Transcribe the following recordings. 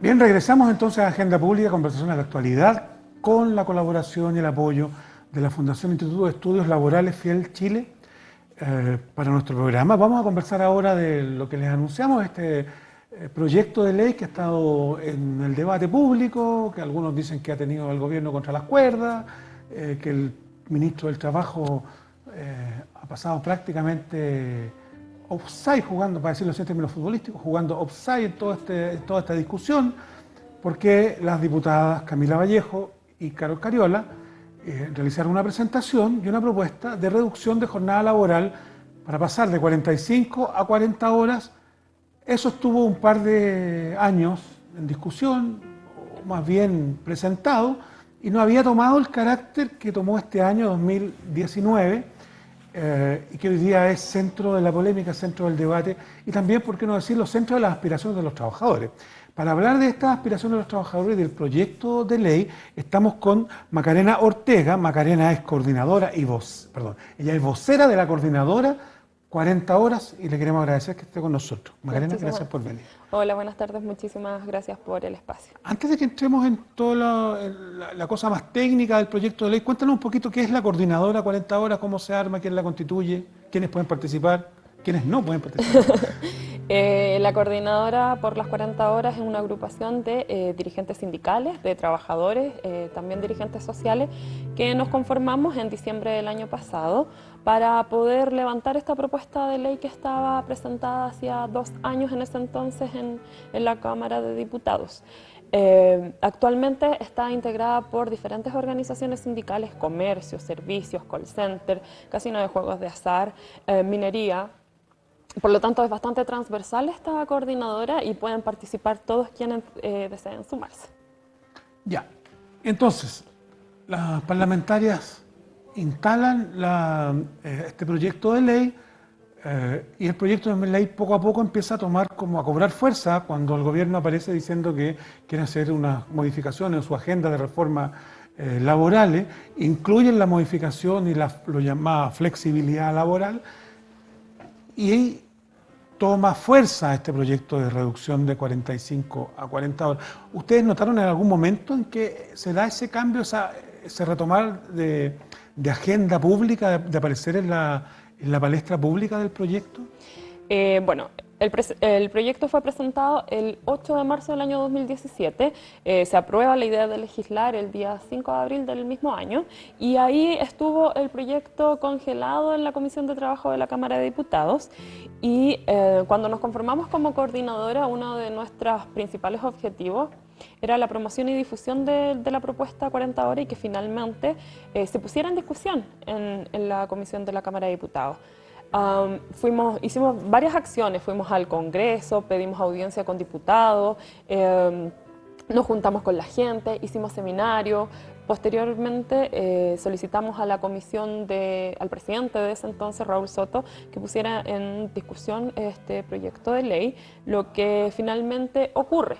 Bien, regresamos entonces a Agenda Pública, conversaciones de actualidad, con la colaboración y el apoyo de la Fundación Instituto de Estudios Laborales Fiel Chile para nuestro programa. Vamos a conversar ahora de lo que les anunciamos, este proyecto de ley que ha estado en el debate público, que algunos dicen que ha tenido el gobierno contra las cuerdas, que el ministro del Trabajo ha pasado prácticamente offside, jugando, para decirlo así en términos futbolísticos, jugando offside en toda esta discusión, porque las diputadas Camila Vallejo y Carol Cariola realizaron una presentación y una propuesta de reducción de jornada laboral para pasar de 45 a 40 horas. Eso estuvo un par de años en discusión, o más bien presentado, y no había tomado el carácter que tomó este año 2019, y que hoy día es centro de la polémica, centro del debate, y también, por qué no decirlo, centro de las aspiraciones de los trabajadores. Para hablar de estas aspiraciones de los trabajadores y del proyecto de ley, estamos con Macarena Ortega. Macarena es coordinadora y ella es vocera de la coordinadora 40 horas, y le queremos agradecer que esté con nosotros. Macarena, gracias por venir. Hola, buenas tardes, muchísimas gracias por el espacio. Antes de que entremos en toda la cosa más técnica del proyecto de ley, cuéntanos un poquito qué es la coordinadora 40 horas, cómo se arma, quién la constituye, quiénes pueden participar, quiénes no pueden participar. La coordinadora por las 40 horas es una agrupación de dirigentes sindicales, de trabajadores, también dirigentes sociales, que nos conformamos en diciembre del año pasado para poder levantar esta propuesta de ley que estaba presentada hacía 2 años en ese entonces en la Cámara de Diputados. Actualmente está integrada por diferentes organizaciones sindicales, comercio, servicios, call center, casino de juegos de azar, minería. Por lo tanto, es bastante transversal esta coordinadora y pueden participar todos quienes deseen sumarse. Ya, entonces, las parlamentarias instalan este proyecto de ley, y el proyecto de ley poco a poco empieza a cobrar fuerza cuando el gobierno aparece diciendo que quiere hacer unas modificaciones en su agenda de reforma laborales, incluyen la modificación y lo llamada flexibilidad laboral, y toma fuerza este proyecto de reducción de 45 a 40 horas. ¿Ustedes notaron en algún momento en que se da ese cambio, ese retomar de agenda pública, de aparecer en la palestra pública del proyecto? Bueno, el proyecto fue presentado el 8 de marzo del año 2017, se aprueba la idea de legislar el día 5 de abril del mismo año y ahí estuvo el proyecto congelado en la Comisión de Trabajo de la Cámara de Diputados y cuando nos conformamos como coordinadora, uno de nuestros principales objetivos era la promoción y difusión de la propuesta 40 horas y que finalmente se pusiera en discusión en la Comisión de la Cámara de Diputados. Hicimos varias acciones, fuimos al Congreso, pedimos audiencia con diputados, nos juntamos con la gente, hicimos seminarios, posteriormente solicitamos a la comisión, al presidente de ese entonces, Raúl Soto, que pusiera en discusión este proyecto de ley, lo que finalmente ocurre.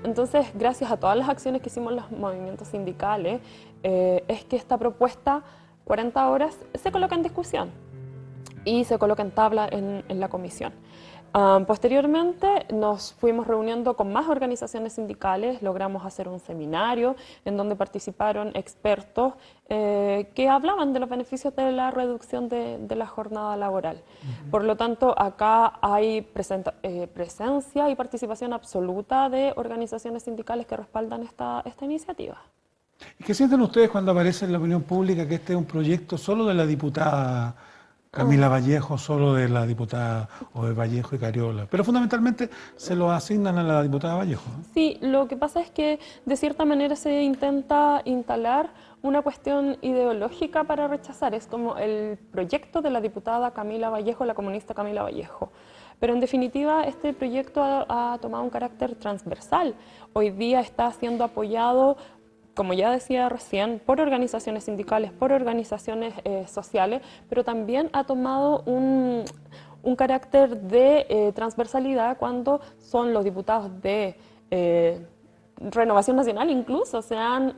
Entonces, gracias a todas las acciones que hicimos los movimientos sindicales, es que esta propuesta 40 horas se coloca en discusión y se coloca en tabla en la comisión. Posteriormente nos fuimos reuniendo con más organizaciones sindicales, logramos hacer un seminario en donde participaron expertos que hablaban de los beneficios de la reducción de la jornada laboral. Por lo tanto, acá hay presencia y participación absoluta de organizaciones sindicales que respaldan esta iniciativa. ¿Y qué sienten ustedes cuando aparece en la opinión pública que este es un proyecto solo de la diputada Camila Vallejo, solo de la diputada o de Vallejo y Cariola? Pero fundamentalmente se lo asignan a la diputada Vallejo, ¿no? Sí, lo que pasa es que de cierta manera se intenta instalar una cuestión ideológica para rechazar. Es como el proyecto de la diputada Camila Vallejo, la comunista Camila Vallejo. Pero en definitiva este proyecto ha tomado un carácter transversal. Hoy día está siendo apoyado, como ya decía recién, por organizaciones sindicales, por organizaciones sociales, pero también ha tomado un carácter de transversalidad cuando son los diputados de Renovación Nacional, incluso se han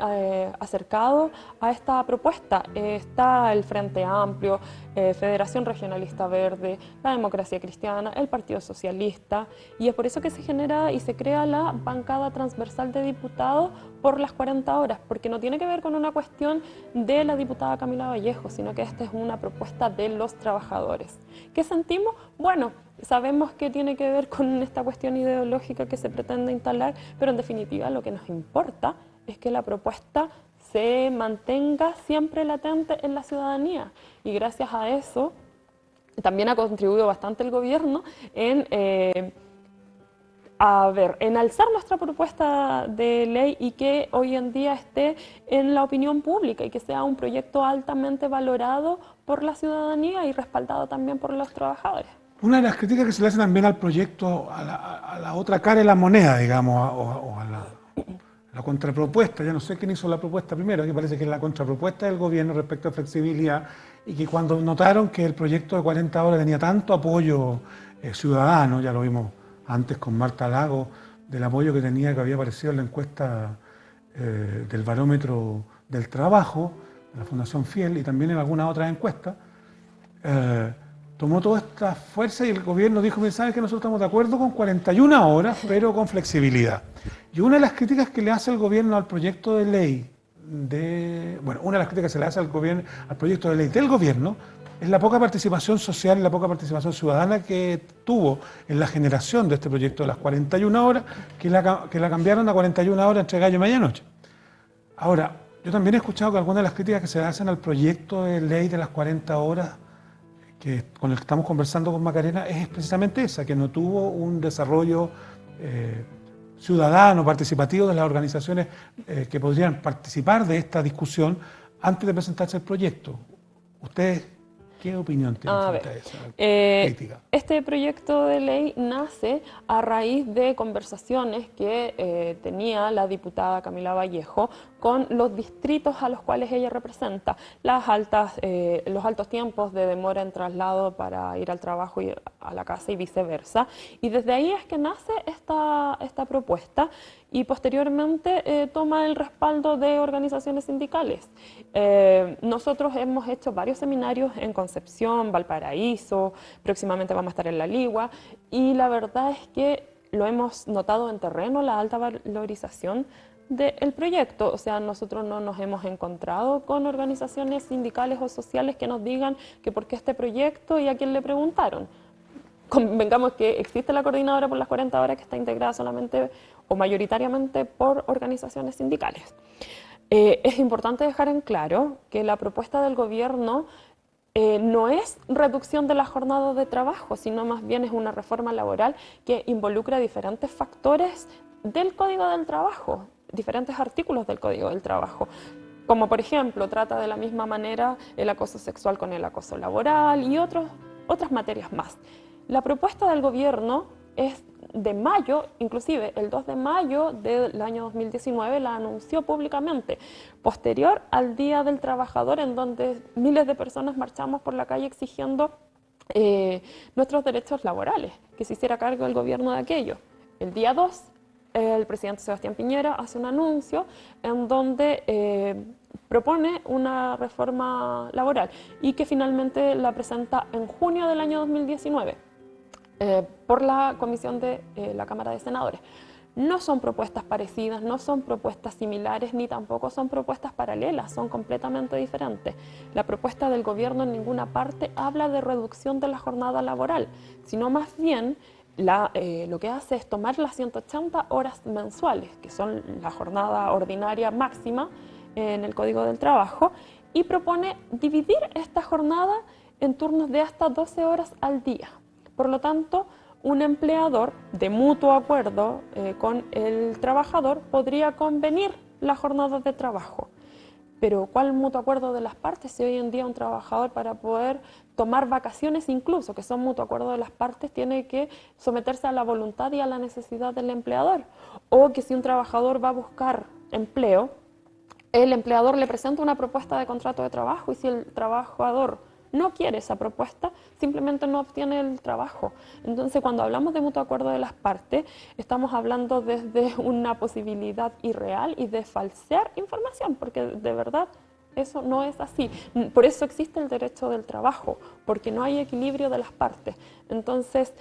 acercado a esta propuesta. Está el Frente Amplio, Federación Regionalista Verde, la Democracia Cristiana, el Partido Socialista, y es por eso que se genera y se crea la bancada transversal de diputados por las 40 horas, porque no tiene que ver con una cuestión de la diputada Camila Vallejo, sino que esta es una propuesta de los trabajadores. ¿Qué sentimos? Bueno, sabemos que tiene que ver con esta cuestión ideológica que se pretende instalar, pero en definitiva lo que nos importa es que la propuesta se mantenga siempre latente en la ciudadanía, y gracias a eso también ha contribuido bastante el gobierno en alzar nuestra propuesta de ley y que hoy en día esté en la opinión pública y que sea un proyecto altamente valorado por la ciudadanía y respaldado también por los trabajadores. Una de las críticas que se le hacen también al proyecto, a la otra cara de la moneda, digamos, o a la contrapropuesta, ya no sé quién hizo la propuesta primero, que parece que es la contrapropuesta del gobierno respecto a flexibilidad, y que cuando notaron que el proyecto de 40 horas tenía tanto apoyo ciudadano, ya lo vimos antes con Marta Lago, del apoyo que tenía, que había aparecido en la encuesta del barómetro del trabajo, de la Fundación Fiel, y también en algunas otras encuestas, tomó toda esta fuerza y el gobierno dijo, mira, ¿sabes que nosotros estamos de acuerdo con 41 horas, pero con flexibilidad? Y una de las críticas que le hace el gobierno al proyecto de ley, una de las críticas que se le hace al gobierno, al proyecto de ley del gobierno, es la poca participación social y la poca participación ciudadana que tuvo en la generación de este proyecto de las 41 horas, que la cambiaron a 41 horas entre gallo y medianoche. Ahora, yo también he escuchado que algunas de las críticas que se hacen al proyecto de ley de las 40 horas con el que estamos conversando con Macarena es precisamente esa, que no tuvo un desarrollo ciudadano, participativo de las organizaciones que podrían participar de esta discusión antes de presentarse el proyecto. ¿Ustedes qué opinión tienen frente a esa crítica? Este proyecto de ley nace a raíz de conversaciones que tenía la diputada Camila Vallejo con los distritos a los cuales ella representa, los altos tiempos de demora en traslado para ir al trabajo y a la casa y viceversa. Y desde ahí es que nace esta propuesta y posteriormente toma el respaldo de organizaciones sindicales. Nosotros hemos hecho varios seminarios en Concepción, Valparaíso, próximamente vamos a estar en La Ligua, y la verdad es que lo hemos notado en terreno, la alta valorización del proyecto. O sea, nosotros no nos hemos encontrado con organizaciones sindicales o sociales que nos digan que por qué este proyecto y a quién le preguntaron. Convengamos que existe la coordinadora por las 40 horas que está integrada solamente o mayoritariamente por organizaciones sindicales. Es importante dejar en claro que la propuesta del gobierno no es reducción de la jornada de trabajo, sino más bien es una reforma laboral que involucra diferentes factores del Código del Trabajo, diferentes artículos del Código del Trabajo. Como por ejemplo, trata de la misma manera el acoso sexual con el acoso laboral y otras materias más. La propuesta del gobierno es de mayo, inclusive el 2 de mayo del año 2019 la anunció públicamente, posterior al Día del Trabajador, en donde miles de personas marchamos por la calle exigiendo nuestros derechos laborales, que se hiciera cargo el gobierno de aquello. El día 2, el presidente Sebastián Piñera hace un anuncio en donde propone una reforma laboral y que finalmente la presenta en junio del año 2019. Por la comisión de la Cámara de Senadores. No son propuestas parecidas, no son propuestas similares, ni tampoco son propuestas paralelas, son completamente diferentes. La propuesta del gobierno en ninguna parte habla de reducción de la jornada laboral, sino más bien lo que hace es tomar las 180 horas mensuales, que son la jornada ordinaria máxima en el Código del Trabajo, y propone dividir esta jornada en turnos de hasta 12 horas al día. Por lo tanto, un empleador de mutuo acuerdo con el trabajador podría convenir la jornada de trabajo. Pero ¿cuál mutuo acuerdo de las partes? Si hoy en día un trabajador, para poder tomar vacaciones incluso, que son mutuo acuerdo de las partes, tiene que someterse a la voluntad y a la necesidad del empleador. O que si un trabajador va a buscar empleo, el empleador le presenta una propuesta de contrato de trabajo y si el trabajador no quiere esa propuesta, simplemente no obtiene el trabajo. Entonces, cuando hablamos de mutuo acuerdo de las partes, estamos hablando desde una posibilidad irreal y de falsear información, porque de verdad eso no es así. Por eso existe el derecho del trabajo, porque no hay equilibrio de las partes. Entonces,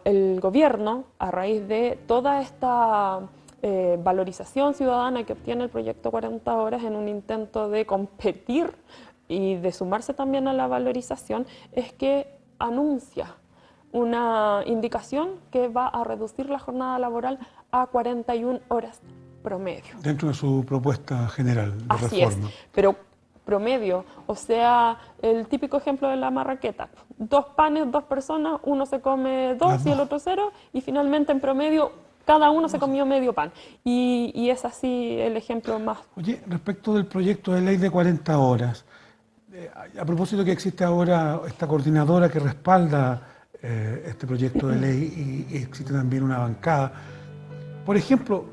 el gobierno, a raíz de toda esta valorización ciudadana que obtiene el proyecto 40 horas en un intento de competir y de sumarse también a la valorización, es que anuncia una indicación que va a reducir la jornada laboral a 41 horas promedio. Dentro de su propuesta general de Así reforma. es, pero promedio, o sea, el típico ejemplo de la marraqueta. 2 panes, 2 personas, uno se come 2 y el otro 0, y finalmente en promedio cada uno se comió medio pan. Y es así el ejemplo más. Oye, respecto del proyecto de ley de 40 horas, a propósito que existe ahora esta coordinadora que respalda este proyecto de ley y existe también una bancada. Por ejemplo,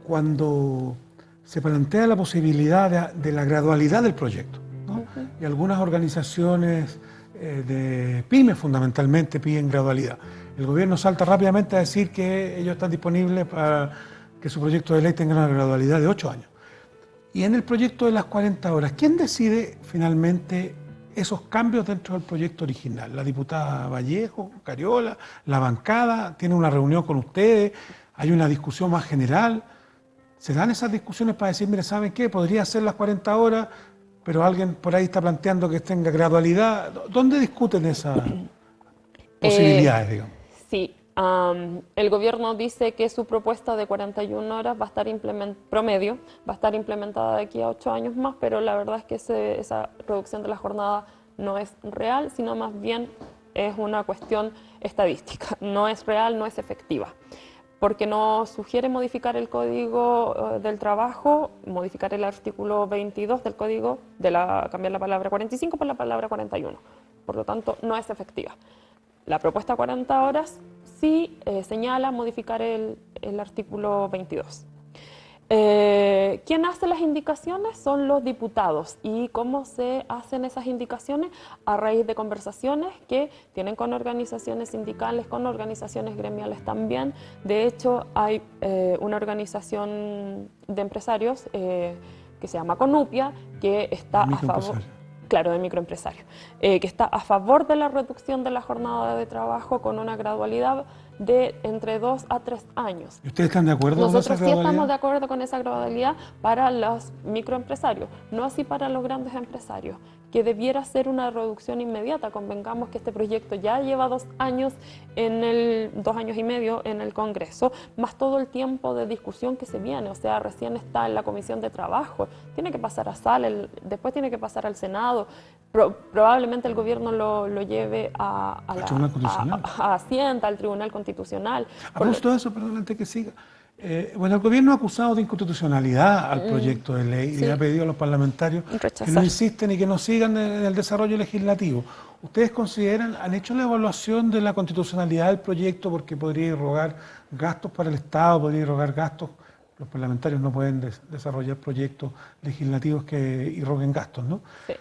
cuando se plantea la posibilidad de la gradualidad del proyecto, ¿no? Y algunas organizaciones de pymes fundamentalmente piden gradualidad. El gobierno salta rápidamente a decir que ellos están disponibles para que su proyecto de ley tenga una gradualidad de 8 años. Y en el proyecto de las 40 horas, ¿quién decide finalmente esos cambios dentro del proyecto original? ¿La diputada Vallejo, Cariola, la bancada? ¿Tiene una reunión con ustedes? ¿Hay una discusión más general? ¿Se dan esas discusiones para decir, mire, ¿saben qué? Podría ser las 40 horas, pero alguien por ahí está planteando que tenga gradualidad? ¿Dónde discuten esas posibilidades, digamos? Sí, el gobierno dice que su propuesta de 41 horas va a estar promedio, va a estar implementada de aquí a 8 años más, pero la verdad es que esa reducción de la jornada no es real, sino más bien es una cuestión estadística. No es real, no es efectiva, porque no sugiere modificar el Código del Trabajo, modificar el artículo 22 del Código, cambiar la palabra 45 por la palabra 41. Por lo tanto, no es efectiva. La propuesta 40 horas sí señala modificar el artículo 22. ¿Quién hace las indicaciones? Son los diputados. ¿Y cómo se hacen esas indicaciones? A raíz de conversaciones que tienen con organizaciones sindicales, con organizaciones gremiales también. De hecho, hay una organización de empresarios que se llama Conupia, que está a favor... Claro, de microempresarios, que está a favor de la reducción de la jornada de trabajo con una gradualidad de entre 2 a 3 años. ¿Y ustedes están de acuerdo con esa gradualidad? Nosotros sí estamos de acuerdo con esa gradualidad para los microempresarios, no así para los grandes empresarios, que debiera ser una reducción inmediata. Convengamos que este proyecto ya lleva 2 años 2 años y medio en el Congreso, más todo el tiempo de discusión que se viene, o sea, recién está en la Comisión de Trabajo, tiene que pasar a sala, después tiene que pasar al Senado, probablemente el gobierno lo lleve a Hacienda, al Tribunal Constitucional. A propósito de eso, perdón, antes que siga, bueno, el gobierno ha acusado de inconstitucionalidad al proyecto de ley y le ha pedido a los parlamentarios que no insisten y que no sigan en el desarrollo legislativo. ¿Ustedes consideran, han hecho la evaluación de la constitucionalidad del proyecto porque podría irrogar gastos para el Estado, podría irrogar gastos? Los parlamentarios no pueden desarrollar proyectos legislativos que irroguen gastos, ¿no? Sí.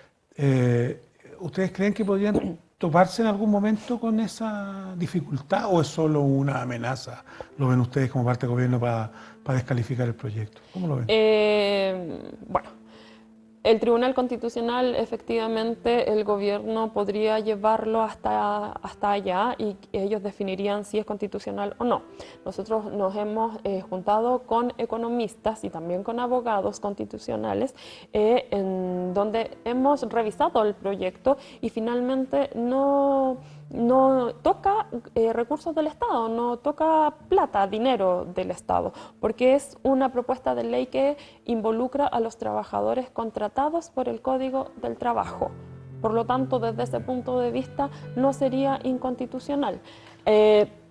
¿Ustedes creen que podrían toparse en algún momento con esa dificultad o es solo una amenaza? ¿Lo ven ustedes como parte del gobierno para descalificar el proyecto? ¿Cómo lo ven? Bueno, el Tribunal Constitucional, efectivamente, el gobierno podría llevarlo hasta allá y ellos definirían si es constitucional o no. Nosotros nos hemos juntado con economistas y también con abogados constitucionales en donde hemos revisado el proyecto y finalmente no toca recursos del Estado, no toca plata, dinero del Estado, porque es una propuesta de ley que involucra a los trabajadores contratados por el Código del Trabajo. Por lo tanto, desde ese punto de vista, no sería inconstitucional.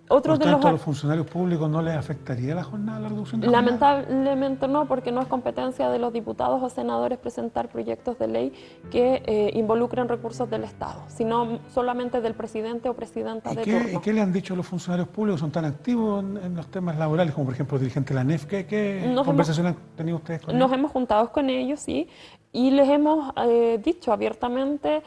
Por tanto, ¿a los funcionarios públicos no les afectaría la jornada, la reducción de jornada? Lamentablemente no, porque no es competencia de los diputados o senadores presentar proyectos de ley que involucren recursos del Estado, sino solamente del presidente o presidenta de turno. ¿Y qué le han dicho los funcionarios públicos? ¿Son tan activos en los temas laborales como, por ejemplo, el dirigente de la ANEF? ¿Qué conversaciones han tenido ustedes con ellos? Nos hemos juntado con ellos, sí, y les hemos dicho abiertamente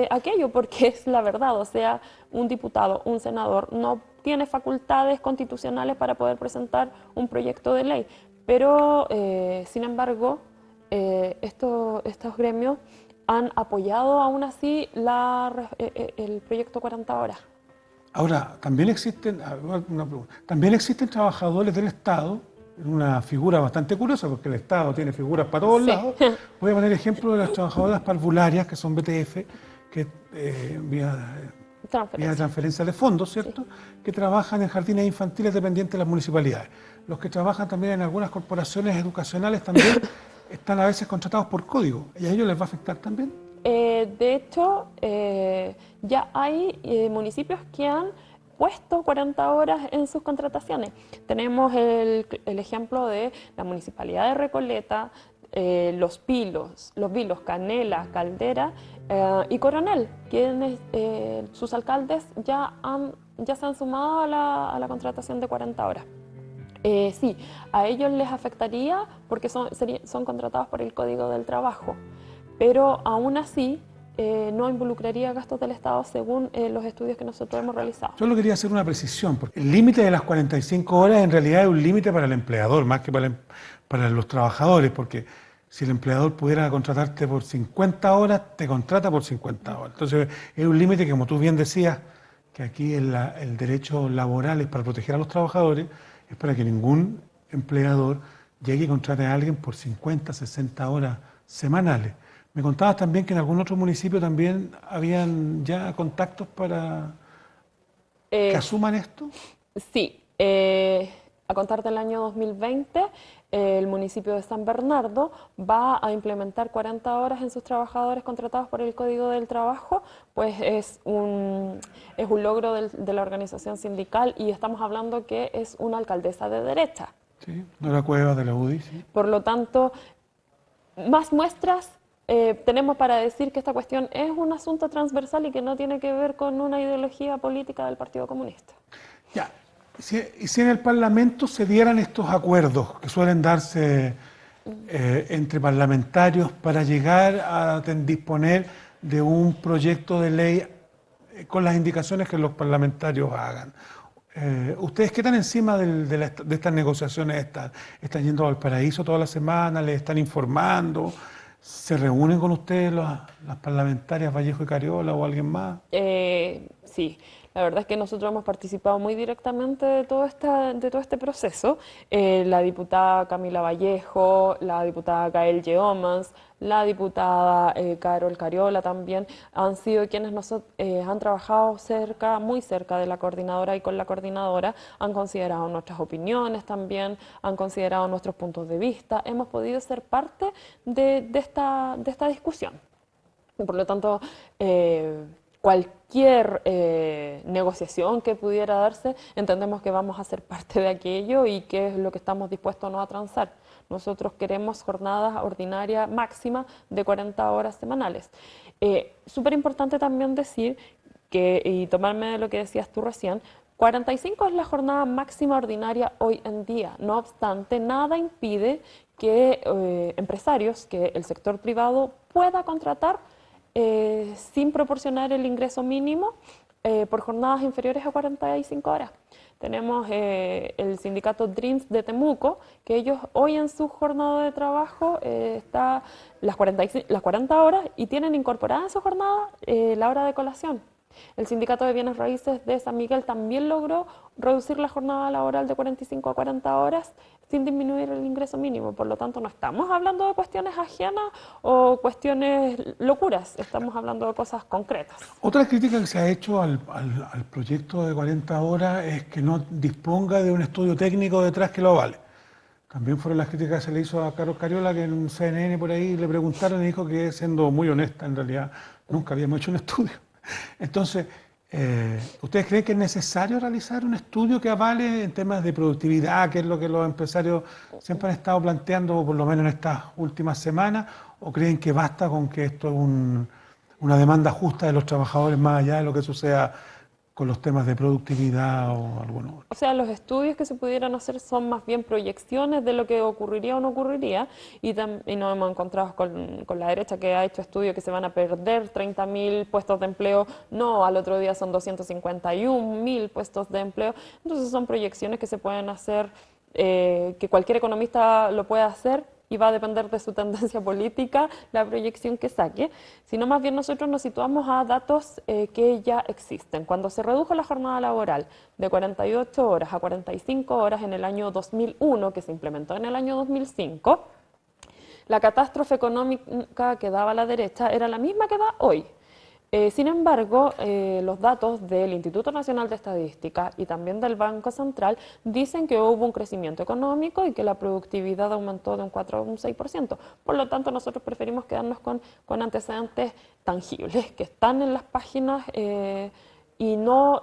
aquello, porque es la verdad, o sea, un diputado, un senador no tiene facultades constitucionales para poder presentar un proyecto de ley, pero sin embargo estos gremios han apoyado aún así el proyecto 40 horas. Ahora, también existen trabajadores del Estado, una figura bastante curiosa, porque el Estado tiene figuras para todos Sí, lados. Voy a poner ejemplo de las trabajadoras parvularias, que son BTF, que vía transferencia. transferencia de fondos, Sí. ¿cierto? Que trabajan en jardines infantiles dependientes de las municipalidades. Los que trabajan también en algunas corporaciones educacionales también están a veces contratados por código. ¿Y a ellos les va a afectar también? De hecho, ya hay municipios que han puesto 40 horas en sus contrataciones. Tenemos el ejemplo de la Municipalidad de Recoleta, Los Vilos, Canela, Caldera y Coronel, quienes sus alcaldes ya se han sumado a la contratación de 40 horas. Sí, a ellos les afectaría porque son contratados por el Código del Trabajo, pero aún así no involucraría gastos del Estado según los estudios que nosotros hemos realizado. Solo quería hacer una precisión, porque el límite de las 45 horas en realidad es un límite para el empleador, más que para los trabajadores, porque si el empleador pudiera contratarte por 50 horas, te contrata por 50 horas. Entonces, es un límite que, como tú bien decías, que aquí el derecho laboral es para proteger a los trabajadores, es para que ningún empleador llegue y contrate a alguien por 50, 60 horas semanales. Me contabas también que en algún otro municipio también habían ya contactos para que Eh, asuman esto. Sí, a contar del año 2020, el municipio de San Bernardo va a implementar 40 horas en sus trabajadores contratados por el Código del Trabajo, pues es un logro de la organización sindical y estamos hablando que es una alcaldesa de derecha. Sí, Nora Cuevas de la UDI, sí. Por lo tanto, más muestras tenemos para decir que esta cuestión es un asunto transversal y que no tiene que ver con una ideología política del Partido Comunista. Ya, y si en el Parlamento se dieran estos acuerdos que suelen darse entre parlamentarios para llegar a disponer de un proyecto de ley con las indicaciones que los parlamentarios hagan. ¿Ustedes qué están encima de estas negociaciones? ¿Están yendo a Valparaíso toda la semana? ¿Les están informando? ¿Se reúnen con ustedes las parlamentarias Vallejo y Cariola o alguien más? Sí, la verdad es que nosotros hemos participado muy directamente de todo este proceso. La diputada Camila Vallejo, la diputada Gael Yeomans, la diputada Carol Cariola también han sido quienes han trabajado muy cerca de la coordinadora y con la coordinadora, han considerado nuestras opiniones también, han considerado nuestros puntos de vista, hemos podido ser parte de esta discusión. Por lo tanto, cualquier negociación que pudiera darse, entendemos que vamos a ser parte de aquello y que es lo que estamos dispuestos no a transar. Nosotros queremos jornadas ordinarias máximas de 40 horas semanales. Súper importante también decir y tomarme de lo que decías tú recién, 45 es la jornada máxima ordinaria hoy en día. No obstante, nada impide que empresarios, que el sector privado pueda contratar sin proporcionar el ingreso mínimo por jornadas inferiores a 45 horas. Tenemos el sindicato Dreams de Temuco, que ellos hoy en su jornada de trabajo está las 40 horas y tienen incorporada en su jornada la hora de colación. El Sindicato de Bienes Raíces de San Miguel también logró reducir la jornada laboral de 45 a 40 horas sin disminuir el ingreso mínimo. Por lo tanto, no estamos hablando de cuestiones ajenas o cuestiones locuras, estamos hablando de cosas concretas. Otra crítica que se ha hecho al proyecto de 40 horas es que no disponga de un estudio técnico detrás que lo avale. También fueron las críticas que se le hizo a Carlos Cariola, que en un CNN por ahí le preguntaron y dijo que, siendo muy honesta, en realidad nunca habíamos hecho un estudio. Entonces, ¿ustedes creen que es necesario realizar un estudio que avale en temas de productividad, que es lo que los empresarios siempre han estado planteando, por lo menos en estas últimas semanas? ¿O creen que basta con que esto es una demanda justa de los trabajadores más allá de lo que suceda con los temas de productividad o alguno otro? O sea, los estudios que se pudieran hacer son más bien proyecciones de lo que ocurriría o no ocurriría y nos hemos encontrado con la derecha que ha hecho estudios que se van a perder 30.000 puestos de empleo, no, al otro día son 251.000 puestos de empleo, entonces son proyecciones que se pueden hacer, que cualquier economista lo puede hacer, y va a depender de su tendencia política la proyección que saque, sino más bien nosotros nos situamos a datos que ya existen. Cuando se redujo la jornada laboral de 48 horas a 45 horas en el año 2001, que se implementó en el año 2005, la catástrofe económica que daba la derecha era la misma que da hoy. Sin embargo, los datos del Instituto Nacional de Estadística y también del Banco Central dicen que hubo un crecimiento económico y que la productividad aumentó de un 4 a un 6%. Por lo tanto, nosotros preferimos quedarnos con antecedentes tangibles que están en las páginas y no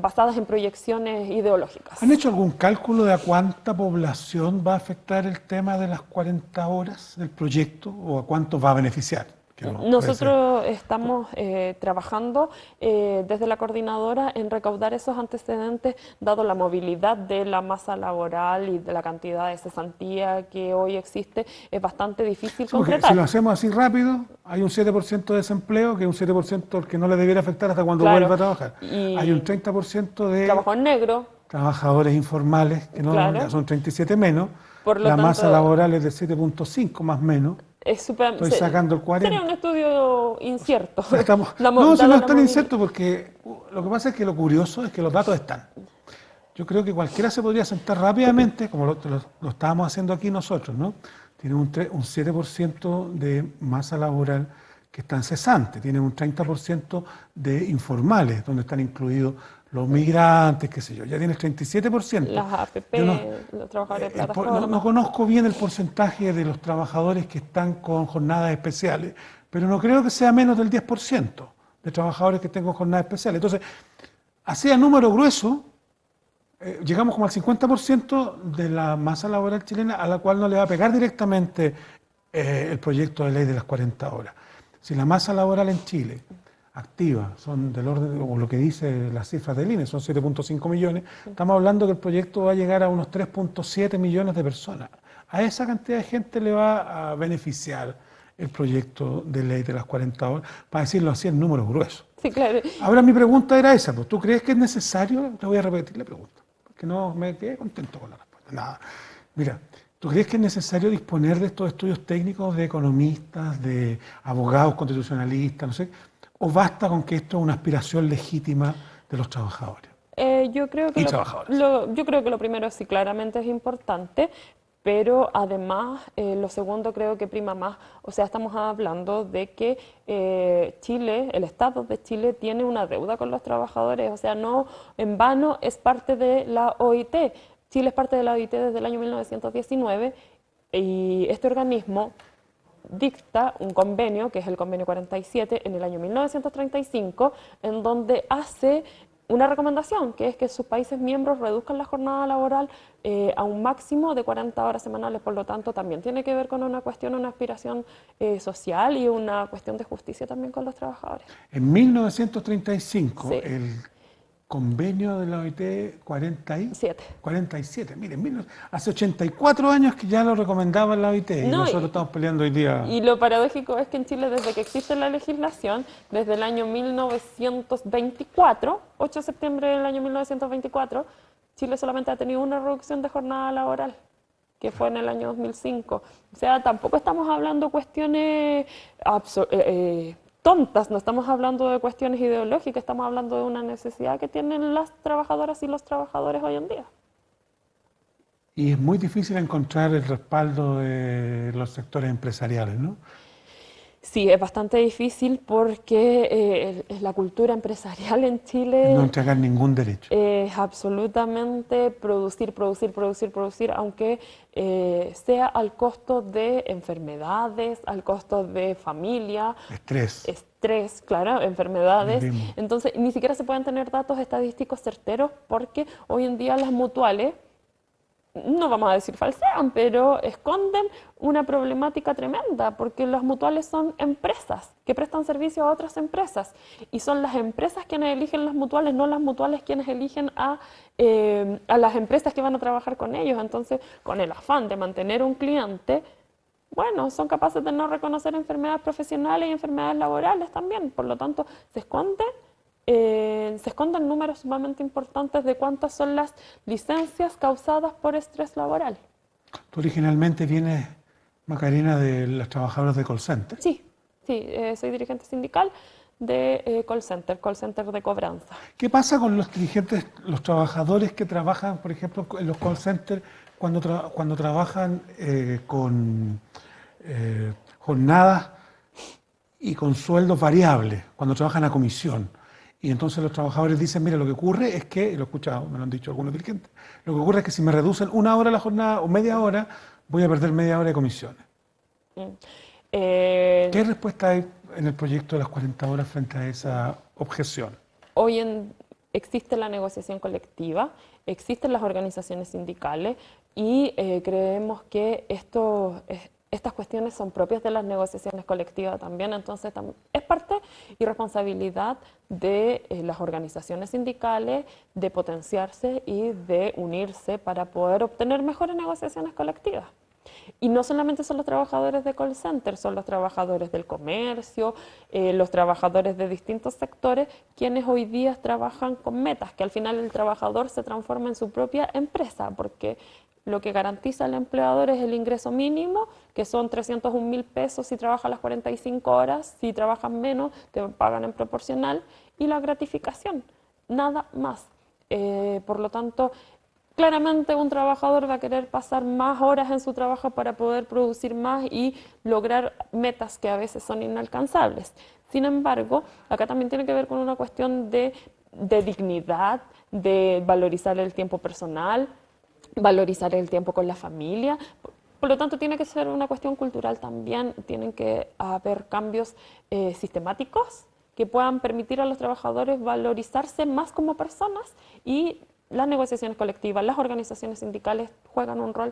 basadas en proyecciones ideológicas. ¿Han hecho algún cálculo de a cuánta población va a afectar el tema de las 40 horas del proyecto o a cuánto va a beneficiar? Nosotros estamos trabajando desde la coordinadora en recaudar esos antecedentes, dado la movilidad de la masa laboral y de la cantidad de cesantía que hoy existe, es bastante difícil concretar. Si lo hacemos así rápido, hay un 7% de desempleo, que es un 7% al que no le debiera afectar hasta cuando vuelva a trabajar. Hay un 30% de trabajo en negro, trabajadores informales, que no son 37 menos. Por lo la tanto, masa laboral es de 7.5 más o menos. Estoy sacando el 40. Sería un estudio incierto. No, si no es tan incierto porque lo que pasa es que lo curioso es que los datos están. Yo creo que cualquiera se podría sentar rápidamente, como lo estábamos haciendo aquí nosotros, ¿no? Tiene un 7% de masa laboral que están cesantes, tienen un 30% de informales, donde están incluidos los migrantes, qué sé yo, ya tienes 37%. Las APP, los trabajadores de plataforma. No conozco bien el porcentaje de los trabajadores que están con jornadas especiales, pero no creo que sea menos del 10% de trabajadores que estén con jornadas especiales. Entonces, así a número grueso, llegamos como al 50% de la masa laboral chilena a la cual no le va a pegar directamente el proyecto de ley de las 40 horas. Si la masa laboral en Chile activa son del orden, o lo que dice las cifras del INE, son 7.5 millones, estamos hablando que el proyecto va a llegar a unos 3.7 millones de personas. A esa cantidad de gente le va a beneficiar el proyecto de ley de las 40 horas, para decirlo así en números gruesos. Sí, claro. Ahora mi pregunta era esa, pues, ¿tú crees que es necesario? Te voy a repetir la pregunta, porque no me quedé contento con la respuesta. Nada. Mira, ¿tú crees que es necesario disponer de estos estudios técnicos de economistas, de abogados constitucionalistas, no sé? ¿O basta con que esto es una aspiración legítima de los trabajadores? Yo creo que lo primero sí claramente es importante, pero además lo segundo creo que prima más. O sea, estamos hablando de que Chile, el Estado de Chile tiene una deuda con los trabajadores, o sea, no en vano es parte de la OIT. Chile es parte de la OIT desde el año 1919 y este organismo dicta un convenio, que es el convenio 47, en el año 1935, en donde hace una recomendación, que es que sus países miembros reduzcan la jornada laboral a un máximo de 40 horas semanales. Por lo tanto, también tiene que ver con una cuestión, una aspiración social y una cuestión de justicia también con los trabajadores. En 1935, sí. El convenio de la OIT 47. Miren, hace 84 años que ya lo recomendaba la OIT y nosotros estamos peleando hoy día. Y lo paradójico es que en Chile, desde que existe la legislación, desde el año 1924, 8 de septiembre del año 1924, Chile solamente ha tenido una reducción de jornada laboral, que fue en el año 2005. O sea, tampoco estamos hablando de cuestiones tontas, no estamos hablando de cuestiones ideológicas, estamos hablando de una necesidad que tienen las trabajadoras y los trabajadores hoy en día. Y es muy difícil encontrar el respaldo de los sectores empresariales, ¿no? Sí, es bastante difícil porque la cultura empresarial en Chile... No entregar ningún derecho. Es absolutamente producir, aunque sea al costo de enfermedades, al costo de familia. Estrés, claro, enfermedades. Entonces, ni siquiera se pueden tener datos estadísticos certeros porque hoy en día las mutuales, no vamos a decir falsean, pero esconden una problemática tremenda, porque las mutuales son empresas que prestan servicio a otras empresas y son las empresas quienes eligen las mutuales, no las mutuales quienes eligen a las empresas que van a trabajar con ellos. Entonces, con el afán de mantener un cliente, bueno, son capaces de no reconocer enfermedades profesionales y enfermedades laborales también. Por lo tanto, se esconden números sumamente importantes de cuántas son las licencias causadas por estrés laboral. Tú originalmente vienes Macarena, de las trabajadoras de call center. Sí, sí, soy dirigente sindical de call center de cobranza. ¿Qué pasa con los dirigentes, los trabajadores que trabajan, por ejemplo, en los call centers cuando trabajan con jornadas y con sueldos variables, cuando trabajan a comisión? Y entonces los trabajadores dicen, mira, lo que ocurre es que, y lo he escuchado, me lo han dicho algunos dirigentes, lo que ocurre es que si me reducen una hora la jornada o media hora, voy a perder media hora de comisiones. Mm. Eh, ¿Qué respuesta hay en el proyecto de las 40 horas frente a esa objeción? Hoy existe la negociación colectiva, existen las organizaciones sindicales y creemos que estas cuestiones son propias de las negociaciones colectivas también, entonces es parte y responsabilidad de las organizaciones sindicales de potenciarse y de unirse para poder obtener mejores negociaciones colectivas. Y no solamente son los trabajadores de call center, son los trabajadores del comercio, los trabajadores de distintos sectores, quienes hoy día trabajan con metas, que al final el trabajador se transforma en su propia empresa, porque lo que garantiza al empleador es el ingreso mínimo, que son 301.000 pesos si trabajas las 45 horas, si trabajas menos te pagan en proporcional, y la gratificación, nada más. Por lo tanto, claramente un trabajador va a querer pasar más horas en su trabajo para poder producir más y lograr metas que a veces son inalcanzables. Sin embargo, acá también tiene que ver con una cuestión de dignidad, de valorizar el tiempo personal, valorizar el tiempo con la familia. Por lo tanto, tiene que ser una cuestión cultural también, tienen que haber cambios sistemáticos que puedan permitir a los trabajadores valorizarse más como personas, y las negociaciones colectivas, las organizaciones sindicales juegan un rol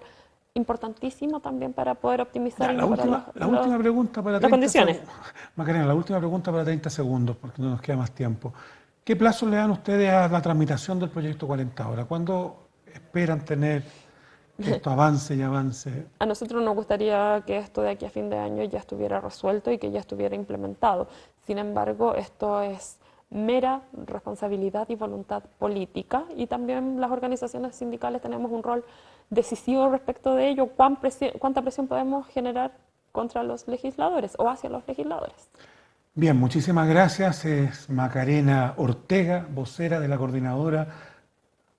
importantísimo también para poder optimizar Ya, y mejorar la última pregunta para las 30 condiciones. segundos. Macarena, la última pregunta para 30 segundos, porque no nos queda más tiempo. ¿Qué plazo le dan ustedes a la tramitación del proyecto 40 horas? ¿Cuándo esperan tener que esto avance y avance? A nosotros nos gustaría que esto de aquí a fin de año ya estuviera resuelto y que ya estuviera implementado. Sin embargo, esto es mera responsabilidad y voluntad política, y también las organizaciones sindicales tenemos un rol decisivo respecto de ello. ¿Cuánta presión podemos generar contra los legisladores o hacia los legisladores? Bien, muchísimas gracias. Es Macarena Ortega, vocera de la coordinadora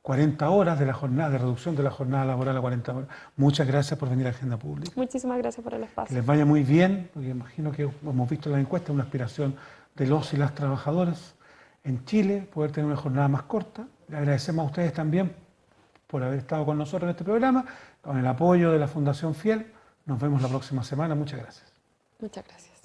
40 horas de la jornada, de reducción de la jornada laboral a 40 horas. Muchas gracias por venir a Agenda Pública. Muchísimas gracias por el Que espacio. les vaya muy bien, porque imagino que hemos visto en la encuesta una aspiración de los y las trabajadoras en Chile, poder tener una jornada más corta. Le agradecemos a ustedes también por haber estado con nosotros en este programa, con el apoyo de la Fundación Fiel. Nos vemos la próxima semana. Muchas gracias. Muchas gracias.